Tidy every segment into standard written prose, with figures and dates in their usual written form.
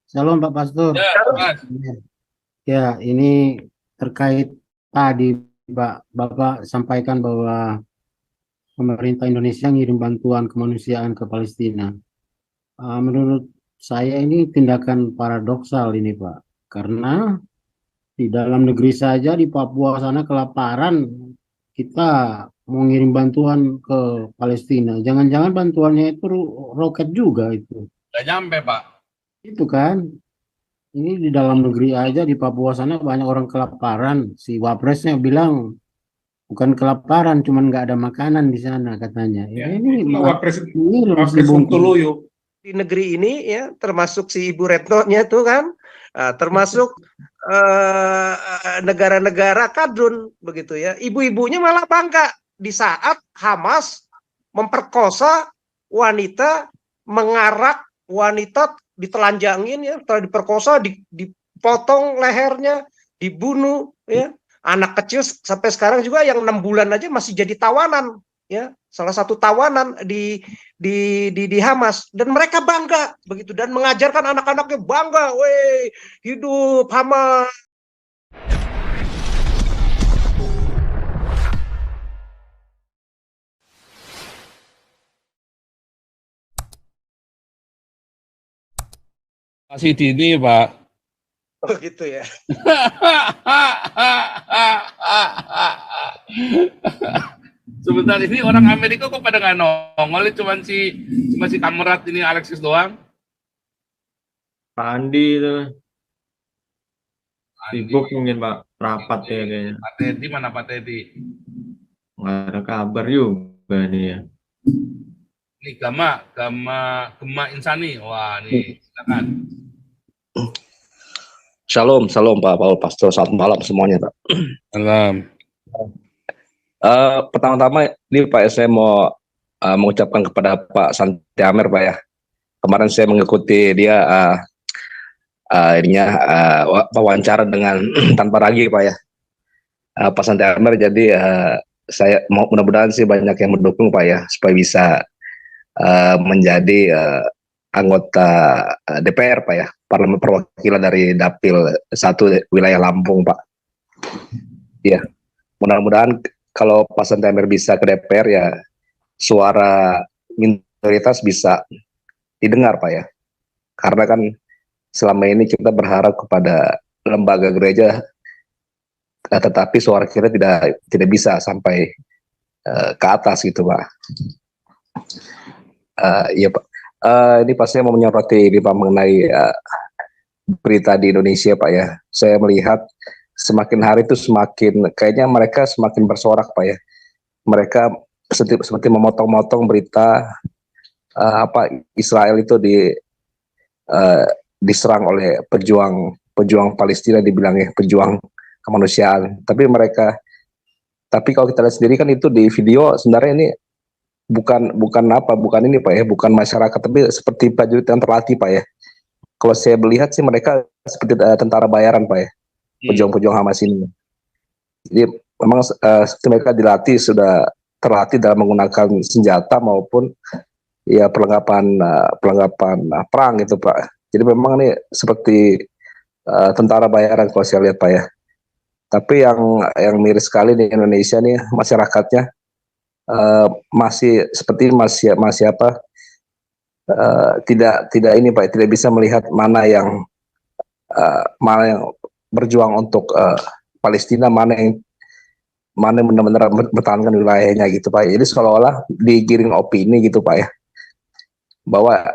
Shalom Pak Pastor. Ya, Mas. Ya, ini terkait tadi Bapak sampaikan bahwa pemerintah Indonesia ngirim bantuan kemanusiaan ke Palestina. Menurut saya ini tindakan paradoksal ini Pak, karena di dalam negeri saja di Papua sana kelaparan, kita mau ngirim bantuan ke Palestina. Jangan-jangan bantuannya itu roket juga itu. Nggak nyampe, Pak. Itu kan. Ini di dalam negeri aja di Papua sana banyak orang kelaparan. Si Wapresnya bilang bukan kelaparan, cuman nggak ada makanan di sana katanya. Ya, Ini itulah ini harus Wapres dibongkar. Sontoloyo. Di negeri ini ya, termasuk si Ibu Retno-nya tuh kan, termasuk negara-negara kadrun begitu ya. Ibu-ibunya malah bangga di saat Hamas memperkosa wanita, mengarak wanita, ditelanjangin ya, telah diperkosa, dipotong lehernya, dibunuh ya. Anak kecil sampai sekarang juga yang 6 bulan aja masih jadi tawanan ya, salah satu tawanan di Hamas, dan mereka bangga begitu dan mengajarkan anak-anaknya bangga, weh, hidup Hamas. Masih dini, Pak. Oh gitu ya. Sebentar ini orang Amerika kok pada nggak nongol, cuma si kamerat ini Alexis doang. Pak Andi itu Andi. sibuk mungkin Pak, rapat ya kayaknya. Pak Teddy mana Pak Teddy? Nggak ada kabar juga nih ya. Ini Gema Insani. Wah, nih silakan. Shalom Pak Paul Pastor, selamat malam semuanya Pak. Malam. Pertama-tama ini Pak, saya mau mengucapkan kepada Pak Santi Amer Pak ya. Kemarin saya mengikuti dia wawancara dengan tanpa ragi Pak ya. Pak Santi Amer, jadi saya mau mudah-mudahan sih banyak yang mendukung Pak ya, supaya bisa menjadi anggota DPR Pak ya, Parlemen Perwakilan dari Dapil 1 wilayah Lampung Pak. Ya, mudah-mudahan kalau Pak Santi Amer bisa ke DPR ya, suara minoritas bisa didengar Pak ya. Karena kan selama ini kita berharap kepada lembaga gereja, tetapi suara kita tidak bisa sampai ke atas gitu Pak. Iya Pak. Ini pas saya mau menyoroti ini Pak mengenai berita di Indonesia Pak ya. Saya melihat semakin hari itu semakin kayaknya mereka semakin bersorak Pak ya. Mereka seperti memotong-motong berita Israel itu diserang oleh pejuang Palestina, dibilangnya pejuang kemanusiaan. Tapi kalau kita lihat sendiri kan itu di video sebenarnya ini bukan ini Pak ya, bukan masyarakat, tapi seperti prajurit yang terlatih Pak ya. Kalau saya melihat sih mereka seperti tentara bayaran Pak ya, pejuang-pejuang Hamas ini. Jadi memang mereka sudah terlatih dalam menggunakan senjata maupun ya perlengkapan perang gitu Pak. Jadi memang ini seperti tentara bayaran kalau saya lihat Pak ya. Tapi yang miris sekali di Indonesia nih masyarakatnya masih tidak ini Pak, tidak bisa melihat mana yang berjuang untuk Palestina, mana yang benar-benar mempertahankan wilayahnya gitu Pak. Jadi seolah-olah digiring opini gitu Pak ya, bahwa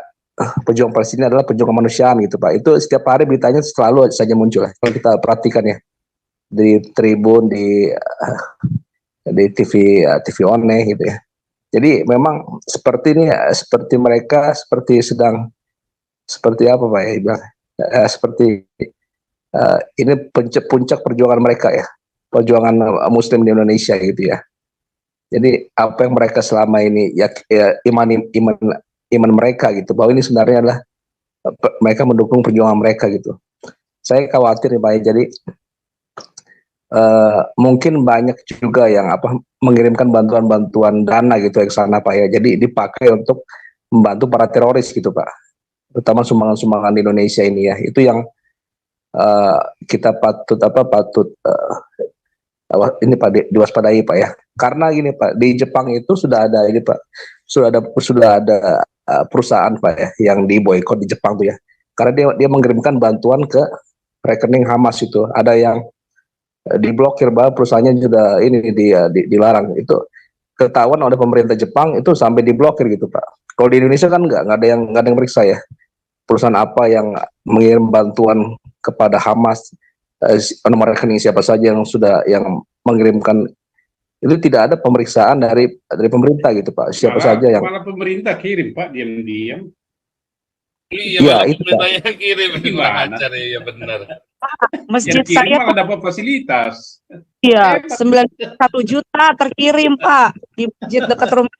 pejuang Palestina adalah pejuang kemanusiaan gitu Pak. Itu setiap hari beritanya selalu saja muncul kalau kita perhatikan ya, di Tribun, di TV One gitu ya. Jadi memang seperti ini ya, seperti mereka seperti apa Pak ya, seperti ini puncak perjuangan mereka ya, perjuangan Muslim di Indonesia gitu ya. Jadi apa yang mereka selama ini ya iman mereka gitu, bahwa ini sebenarnya adalah mereka mendukung perjuangan mereka gitu. Saya khawatir nih Pak ya, jadi mungkin banyak juga yang mengirimkan bantuan dana gitu ke sana Pak ya, jadi dipakai untuk membantu para teroris gitu Pak. terutama sumbangan-sumbangan di Indonesia ini ya. Itu yang kita patut ini Pak diwaspadai Pak ya. Karena gini Pak, di Jepang itu sudah ada ini Pak, sudah ada perusahaan Pak ya yang diboikot di Jepang tuh ya. Karena dia mengirimkan bantuan ke rekening Hamas itu. Ada yang diblokir, bahwa perusahaannya sudah ini dilarang. Itu ketahuan oleh pemerintah Jepang, itu sampai diblokir gitu Pak. Kalau di Indonesia kan nggak ada yang meriksa ya. Perusahaan apa yang mengirim bantuan kepada Hamas, nomor rekening siapa saja yang mengirimkan, itu tidak ada pemeriksaan dari pemerintah gitu Pak. Siapa saja yang malah pemerintah kirim Pak diam-diam. Iya, Iya, malah itu, pemerintahnya yang kirim. Gimana? Ajar ya, benar. Masjid Yang kirim saya malah dapat fasilitas. iya 91 juta terkirim Pak di masjid dekat rumah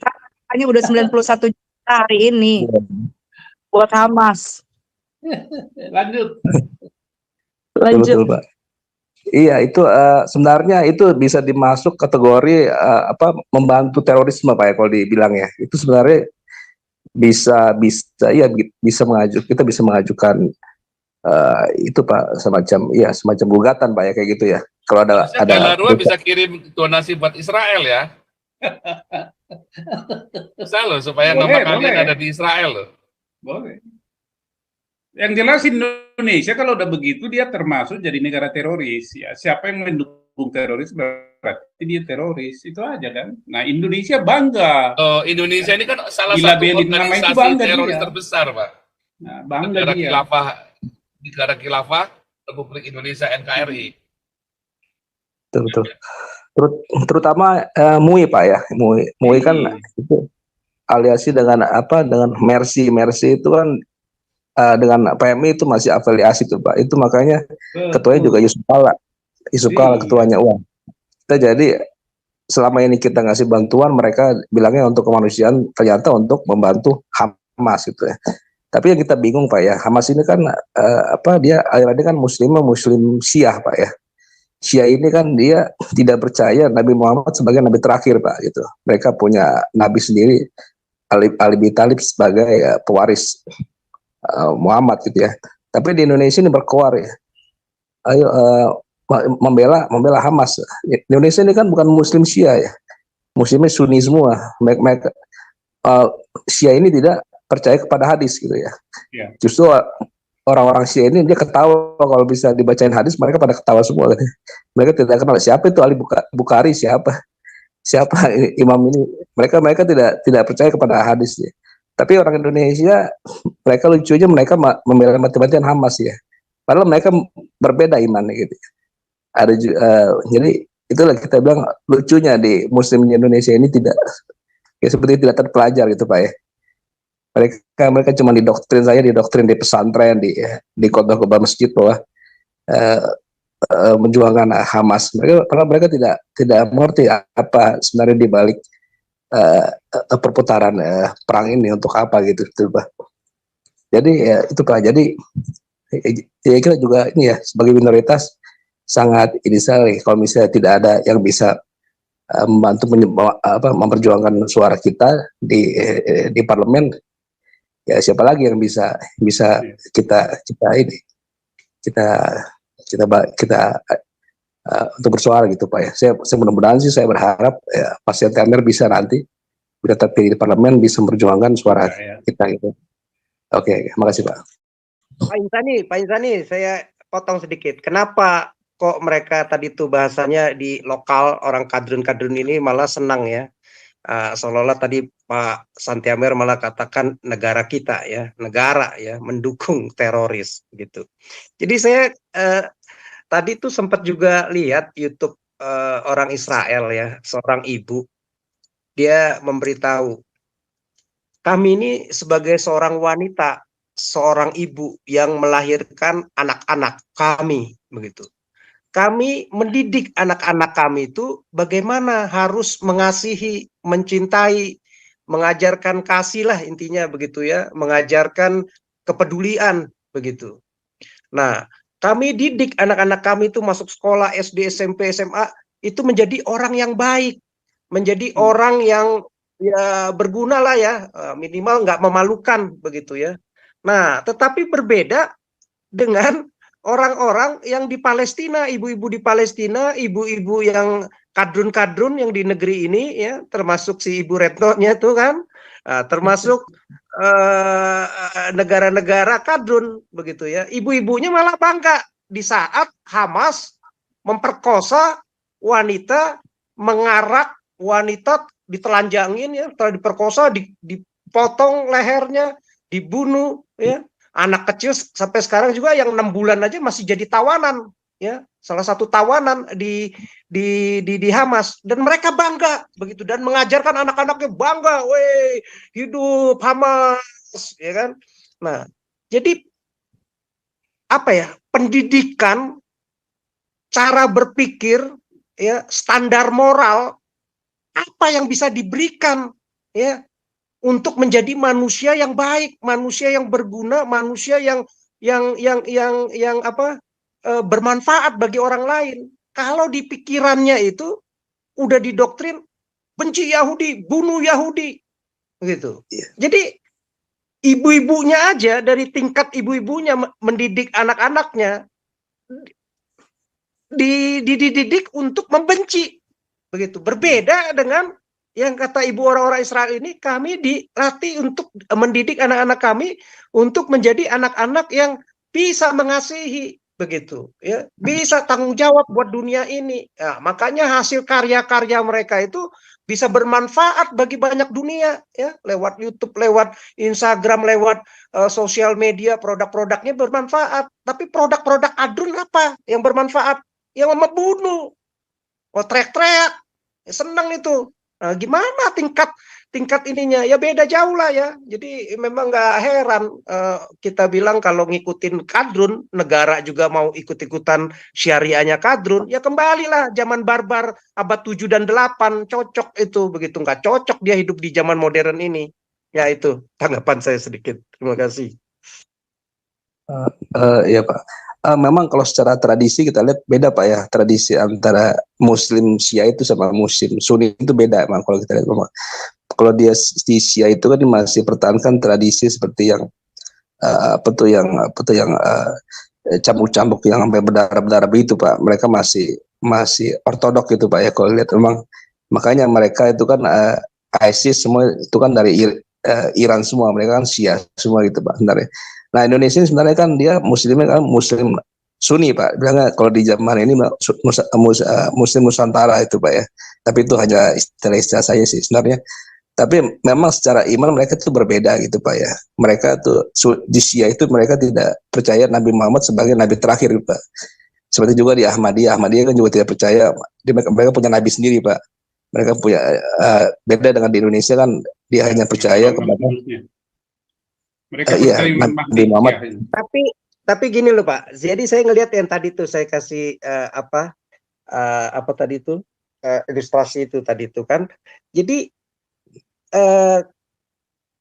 saya udah 91 juta hari ini buat Hamas. Lanjut. Lanjut. Betul, Pak. Iya, itu sebenarnya itu bisa dimasuk kategori membantu terorisme Pak ya, kalau dibilang ya. Itu sebenarnya bisa kita bisa mengajukan itu Pak, semacam gugatan Pak ya, kayak gitu ya. Kalau ada Galarua bisa kirim donasi buat Israel ya. Bisa loh, supaya nama kalian ada di Israel loh. Boleh. Yang jelas Indonesia kalau udah begitu dia termasuk jadi negara teroris ya. Siapa yang mendukung teroris berarti dia teroris, itu aja kan. Nah Indonesia bangga. Oh, Indonesia ini kan salah Gila, satu Belin nama itu organisasi bangga teroris dia. terbesar Pak. Nah, bangga dia. Negara Khilafah Republik Indonesia NKRI. betul. Terutama MUI Pak ya. MUI kan itu aliasi dengan Mercy itu kan dengan PMI itu masih afiliasi tuh Pak. Itu makanya ketuanya juga Yusuf Kala ketuanya uang. Kita jadi selama ini kita ngasih bantuan, mereka bilangnya untuk kemanusiaan, ternyata untuk membantu Hamas gitu ya. Tapi yang kita bingung Pak ya, Hamas ini kan dia alirannya kan Muslim Syiah Pak ya. Syiah ini kan dia tidak percaya Nabi Muhammad sebagai nabi terakhir Pak gitu. Mereka punya nabi sendiri, Ali bin Thalib sebagai pewaris Muhammad gitu ya. Tapi di Indonesia ini berkoar ya. Ayo membela Hamas. Indonesia ini kan bukan Muslim Syiah ya. Muslimnya Sunni semua. Mereka Syiah ini tidak percaya kepada hadis gitu ya. Justru orang-orang Syiah ini dia ketawa kalau bisa dibacain hadis, mereka pada ketawa semua. Mereka tidak kenal siapa itu Ali Bukhari, siapa imam ini. Mereka tidak percaya kepada hadis ya. Tapi orang Indonesia, mereka lucunya mereka membela mati-matian Hamas ya. Padahal mereka berbeda imannya gitu. Jadi itulah kita bilang lucunya di Muslim di Indonesia ini seperti tidak terpelajar gitu Pak ya. Mereka cuma didoktrin di pesantren, di khotbah masjid bahwa menjuangkan Hamas. Mereka tidak mengerti apa sebenarnya di balik perputaran perang ini untuk apa gitu Pak. Jadi ya itu Pak. Jadi ya kita juga ini ya sebagai minoritas sangat ini sekali kalau misalnya tidak ada yang bisa membantu memperjuangkan suara kita di parlemen. Ya siapa lagi yang bisa kita untuk bersuara gitu Pak ya. Saya mudah-mudahan sih, saya berharap ya, Pasien Temer bisa nanti bisa terpilih di parlemen, bisa memperjuangkan suara kita gitu. Oke, makasih Pak. Pak Insani, saya potong sedikit. Kenapa kok mereka tadi tuh bahasanya di lokal, orang kadrun ini malah senang ya? Seolah-olah tadi Pak Santiamer malah katakan negara kita ya, mendukung teroris gitu. Jadi saya tadi tuh sempat juga lihat YouTube orang Israel ya, seorang ibu, dia memberitahu, kami ini sebagai seorang wanita, seorang ibu yang melahirkan anak-anak kami begitu. Kami mendidik anak-anak kami itu bagaimana harus mengasihi, mencintai, mengajarkan kasih lah intinya begitu ya, mengajarkan kepedulian begitu. Nah, kami didik anak-anak kami itu masuk sekolah SD, SMP, SMA itu menjadi orang yang baik, menjadi orang yang ya berguna lah ya, minimal nggak memalukan begitu ya. Nah, tetapi berbeda dengan orang-orang yang di Palestina, ibu-ibu di Palestina, ibu-ibu yang kadrun-kadrun yang di negeri ini, ya, termasuk si Ibu Retno-nya tuh kan, termasuk negara-negara kadrun begitu ya. Ibu-ibunya malah bangga di saat Hamas memperkosa wanita, mengarak wanita, ditelanjangin ya, telah diperkosa, dipotong lehernya, dibunuh ya. Anak kecil sampai sekarang juga yang 6 bulan aja masih jadi tawanan ya, salah satu tawanan di Hamas, dan mereka bangga begitu dan mengajarkan anak-anaknya bangga, weh hidup Hamas ya kan. Nah, jadi apa ya, pendidikan, cara berpikir ya, standar moral apa yang bisa diberikan ya untuk menjadi manusia yang baik, manusia yang berguna, manusia yang bermanfaat bagi orang lain. Kalau di pikirannya itu udah didoktrin benci Yahudi, bunuh Yahudi, gitu. Jadi ibu-ibunya aja, dari tingkat ibu-ibunya mendidik anak-anaknya, dididik untuk membenci, begitu. Berbeda dengan yang kata ibu orang-orang Israel ini, kami dilatih untuk mendidik anak-anak kami untuk menjadi anak-anak yang bisa mengasihi, begitu ya, bisa tanggung jawab buat dunia ini. Nah, makanya hasil karya-karya mereka itu bisa bermanfaat bagi banyak dunia ya, lewat YouTube, lewat Instagram, lewat sosial media, produk-produknya bermanfaat. Tapi produk-produk adrun apa yang bermanfaat? Yang membunuh, teriak-teriak, senang itu. Nah, gimana tingkat ininya ya, beda jauh lah ya. Jadi memang nggak heran kita bilang kalau ngikutin kadrun, negara juga mau ikut-ikutan syariahnya kadrun, ya kembalilah zaman barbar abad 7 dan 8, cocok itu, begitu nggak cocok dia hidup di zaman modern ini. Ya itu tanggapan saya sedikit. Terima kasih. Ya Pak. Memang kalau secara tradisi kita lihat beda Pak ya, tradisi antara Muslim Syiah itu sama Muslim Sunni itu beda. Memang kalau kita lihat, memang kalau dia di Syiah itu kan dia masih pertahankan tradisi seperti yang cambuk-cambuk yang sampai berdarah-darah begitu Pak. Mereka masih ortodok gitu Pak ya, kalau lihat memang. Makanya mereka itu kan ISIS semua itu kan dari Iran semua, mereka kan Syiah semua gitu Pak sebenarnya. Nah, Indonesia sebenarnya kan dia muslimnya kan Muslim Sunni Pak, bilangnya kalau di zaman ini Muslim Nusantara itu Pak ya. Tapi itu hanya istilah saya sih sebenarnya. Tapi memang secara iman mereka itu berbeda gitu Pak ya. Mereka tuh di Syiah itu mereka tidak percaya Nabi Muhammad sebagai nabi terakhir Pak. Seperti juga di Ahmadiyah kan juga tidak percaya, mereka punya nabi sendiri Pak. Mereka punya beda dengan di Indonesia kan, dia hanya percaya kepada mereka Nabi Muhammad. Tapi gini loh Pak. Jadi saya ngelihat yang tadi tuh saya kasih apa tadi itu ilustrasi itu tadi itu kan. Jadi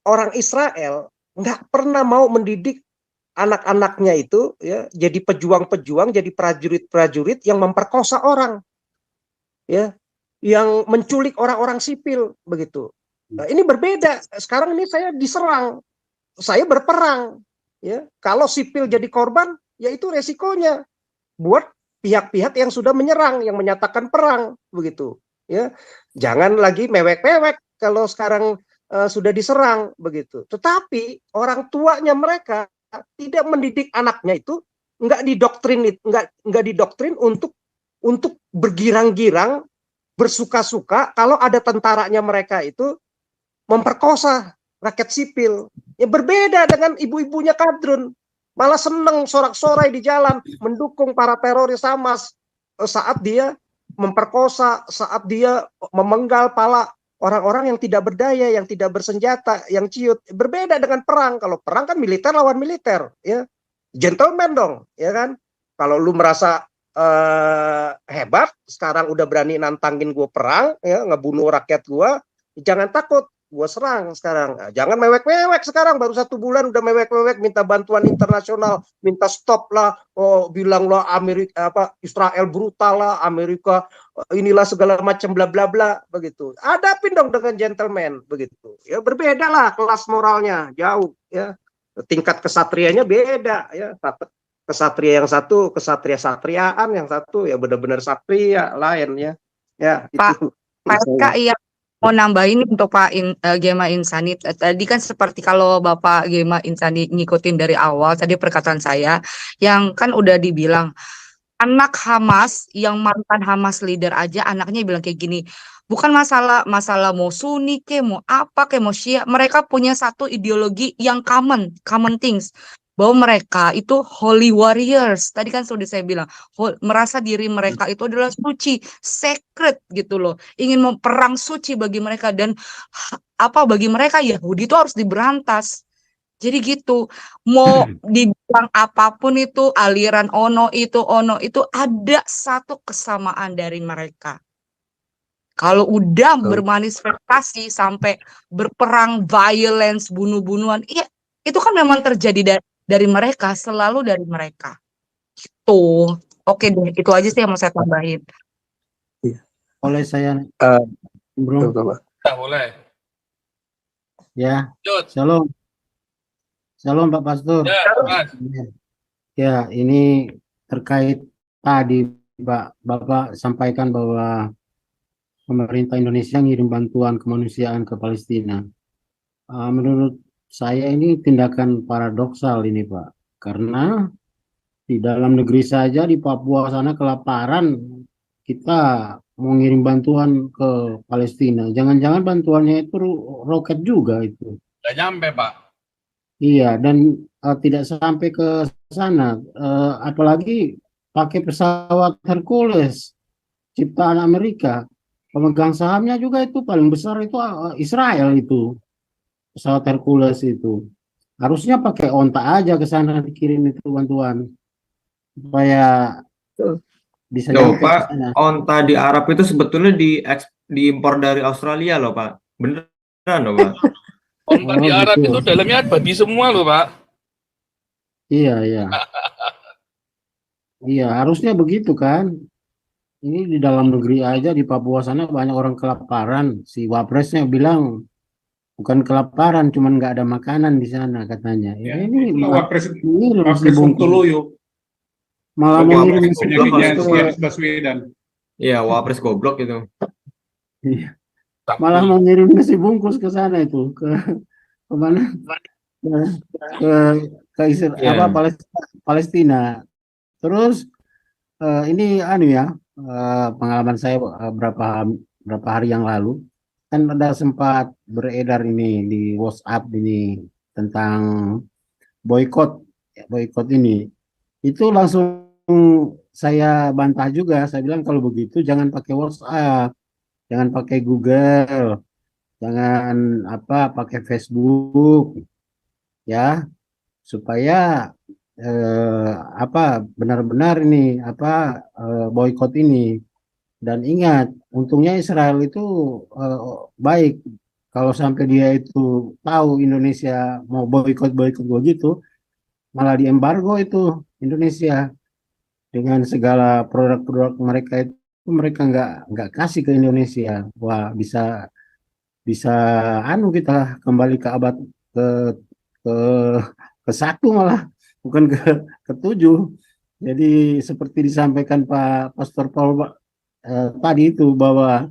orang Israel nggak pernah mau mendidik anak-anaknya itu ya jadi pejuang-pejuang, jadi prajurit-prajurit yang memperkosa orang, ya, yang menculik orang-orang sipil begitu. Nah, ini berbeda. Sekarang ini saya diserang, saya berperang, ya. Kalau sipil jadi korban, ya itu resikonya buat pihak-pihak yang sudah menyerang, yang menyatakan perang, begitu. Ya, jangan lagi mewek-mewek kalau sekarang sudah diserang, begitu. Tetapi orang tuanya mereka tidak mendidik anaknya itu, nggak didoktrin untuk bergirang-girang, bersuka-suka kalau ada tentaranya mereka itu memperkosa rakyat sipil. Ya berbeda dengan ibu-ibunya kadrun, malah seneng sorak-sorai di jalan mendukung para teroris Hamas saat dia memperkosa, saat dia memenggal pala orang-orang yang tidak berdaya, yang tidak bersenjata, yang ciut. Berbeda dengan perang. Kalau perang kan militer lawan militer, ya. Gentleman dong, ya kan? Kalau lu merasa hebat, sekarang udah berani nantangin gue perang, ya, ngebunuh rakyat gue, jangan takut, gue serang sekarang. Nah, jangan mewek-mewek sekarang, baru 1 bulan udah mewek-mewek minta bantuan internasional, minta stop lah, bilang lah Amerika Israel brutal lah, Amerika inilah segala macam bla bla bla begitu. Hadapin dong dengan gentleman begitu. Ya berbeda lah kelas moralnya, jauh ya. tingkat kesatrianya beda ya. Kesatria yang satu kesatria-satriaan, yang satu ya benar-benar satria lain ya. Ya, Pak, itu. Pak SK, iya mau nambahin untuk Gema Insani. Tadi kan seperti kalau Bapak Gema Insani ngikutin dari awal tadi perkataan saya, yang kan udah dibilang anak Hamas yang mantan Hamas leader aja anaknya bilang kayak gini, bukan masalah mau Sunni ke mau apa ke mau Syiah, mereka punya satu ideologi yang common things, bahwa mereka itu holy warriors. Tadi kan sudah saya bilang, merasa diri mereka itu adalah suci, sacred gitu loh, ingin perang suci bagi mereka, dan bagi mereka Yahudi itu harus diberantas. Jadi gitu, mau dibilang apapun itu, aliran ono itu ada satu kesamaan dari mereka. Kalau udah bermanifestasi sampai berperang, violence, bunuh-bunuhan, iya itu kan memang terjadi dari mereka, selalu dari mereka. Tuh, oke deh, itu aja sih yang mau saya tambahin. Oleh saya, Bro, Ya, boleh. ya, Lanjut. Shalom Pak Pastor. Ya, Mas. Ya, ini terkait tadi Bapak sampaikan bahwa pemerintah Indonesia ngirim bantuan kemanusiaan ke Palestina. Menurut saya ini tindakan paradoksal ini Pak, karena di dalam negeri saja di Papua sana kelaparan, kita mau ngirim bantuan ke Palestina. Jangan-jangan bantuannya itu roket juga itu. Nggak nyampe, Pak. Iya, dan tidak sampai ke sana, apalagi pakai pesawat Hercules ciptaan Amerika. Pemegang sahamnya juga itu paling besar itu Israel itu, pesawat Hercules itu. Harusnya pakai onta aja ke sana dikirim itu bantuan supaya bisa Loh, nyampe ke Pak, sana. onta di Arab itu sebetulnya diimpor dari Australia loh, Pak. Beneran loh, Pak. Onta di Arab itu dalamnya babi semua loh, Pak. Iya, iya. Iya, harusnya begitu kan. Ini di dalam negeri aja di Papua sana banyak orang kelaparan. Si Wapresnya bilang bukan kelaparan, cuman nggak ada makanan di sana katanya. Ya, Ini itulah Wapres bungkus, Sontoloyo, malah Wapres mengirim goblok penyakitnya kalau si itu, Anies Baswedan. Iya, Wapres goblok itu. Iya. Malah mengirim nasi bungkus ke sana itu, ke mana? Ke Iya. Palestina. Terus ini anu ya, pengalaman saya berapa hari yang lalu kan ada sempat beredar ini di WhatsApp ini tentang boykot ini. Itu langsung saya bantah juga, saya bilang kalau begitu jangan pakai WhatsApp, jangan pakai Google, jangan pakai Facebook ya, supaya benar-benar ini boykot ini. Dan ingat, untungnya Israel itu baik, kalau sampai dia itu tahu Indonesia mau boykot begitu, malah diembargo itu Indonesia dengan segala produk-produk mereka itu, mereka nggak kasih ke Indonesia. Wah, bisa kita kembali ke abad ke ke-1 malah, bukan ke-7. Jadi seperti disampaikan Pak Pastor Paul tadi itu, bahwa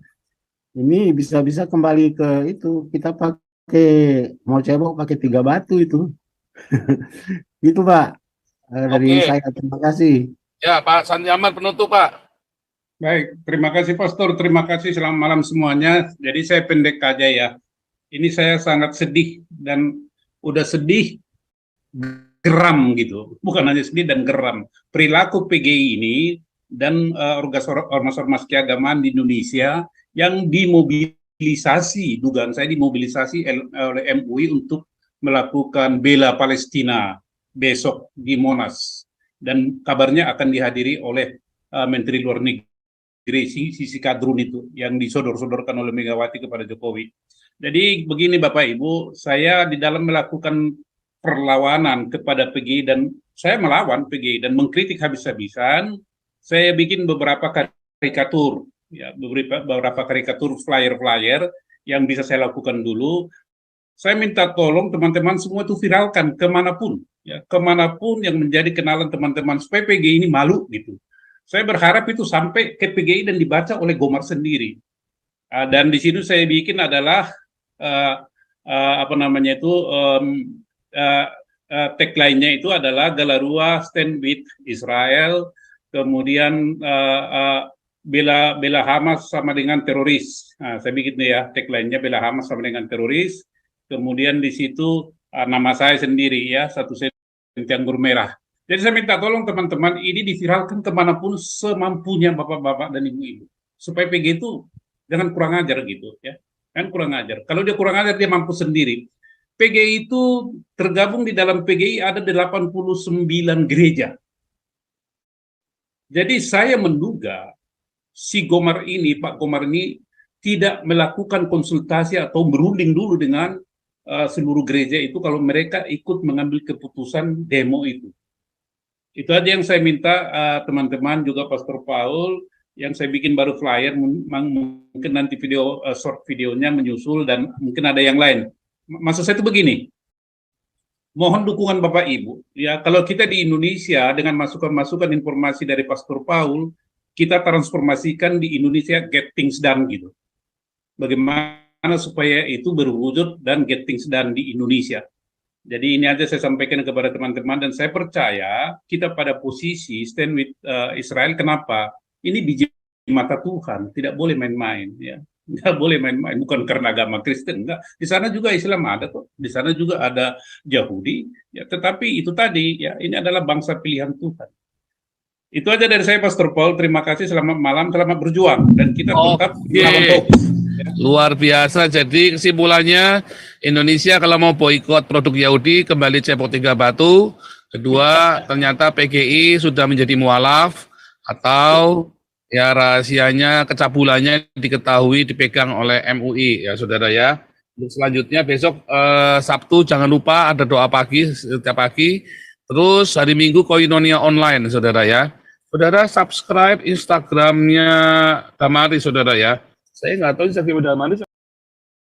ini bisa kembali ke itu, kita mau cebok pakai 3 batu itu. Gitu Pak, dari Oke. saya, terima kasih. Ya, Pak Sandiaman penutup, Pak. Baik, terima kasih Pastor, terima kasih, selamat malam semuanya. Jadi saya pendek aja ya. Ini saya sangat sedih dan udah sedih, geram gitu. Bukan hanya sedih dan geram. Perilaku PGI ini dan ormas-ormas keagamaan di Indonesia yang dimobilisasi, dugaan saya dimobilisasi oleh MUI untuk melakukan bela Palestina besok di Monas. Dan kabarnya akan dihadiri oleh Menteri Luar Negeri Sisi Kadrun itu yang disodor-sodorkan oleh Megawati kepada Jokowi. Jadi begini Bapak Ibu, saya di dalam melakukan perlawanan kepada PGI dan saya melawan PGI dan mengkritik habis-habisan. Saya bikin beberapa karikatur, ya beberapa karikatur flyer-flyer yang bisa saya lakukan dulu. Saya minta tolong teman-teman semua itu viralkan kemanapun, ya, kemanapun yang menjadi kenalan teman-teman supaya PGI ini malu gitu. Saya berharap itu sampai ke PGI dan dibaca oleh Gomar sendiri. Dan di situ saya bikin adalah apa namanya itu tagline-nya itu adalah Galarua stand with Israel, kemudian bela Hamas sama dengan teroris. Saya bikin ya tagline-nya bela Hamas sama dengan teroris. Kemudian di situ nama saya sendiri ya, 1 senti anggur merah. Jadi saya minta tolong teman-teman ini diviralkan kemanapun semampunya bapak-bapak dan ibu-ibu supaya PG itu jangan kurang ajar gitu ya, kan kurang ajar. Kalau dia kurang ajar dia mampu sendiri. PGI itu tergabung di dalam PGI ada 89 gereja. Jadi saya menduga si Gomar ini, Pak Gomar ini tidak melakukan konsultasi atau berunding dulu dengan seluruh gereja itu kalau mereka ikut mengambil keputusan demo itu. Itu aja yang saya minta teman-teman juga Pastor Paul, yang saya bikin baru flyer, mungkin nanti video short videonya menyusul dan mungkin ada yang lain. Maksud saya itu begini, mohon dukungan Bapak Ibu. Ya, kalau kita di Indonesia dengan masukan-masukan informasi dari Pastor Paul, kita transformasikan di Indonesia get things done gitu. Bagaimana supaya itu berwujud dan get things done di Indonesia. Jadi ini aja saya sampaikan kepada teman-teman dan saya percaya kita pada posisi stand with Israel. Kenapa? Ini biji mata Tuhan, tidak boleh main-main ya. Nggak boleh main-main, bukan karena agama Kristen, enggak. Di sana juga Islam ada kok, di sana juga ada Yahudi, ya. Tetapi itu tadi, ya, ini adalah bangsa pilihan Tuhan. Itu aja dari saya, Pastor Paul. Terima kasih, selamat malam, selamat berjuang, dan kita tetap melawan hoax. Ya. Luar biasa. Jadi kesimpulannya Indonesia kalau mau boikot produk Yahudi kembali cepok 3 batu. Kedua, ternyata PGI sudah menjadi mualaf atau ya rahasianya kecabulannya diketahui dipegang oleh MUI ya saudara ya. Untuk selanjutnya besok Sabtu jangan lupa ada doa pagi setiap pagi. Terus hari Minggu Koinonia online saudara ya. Saudara subscribe Instagramnya Damari saudara ya. Saya nggak tahu Instagram Damari.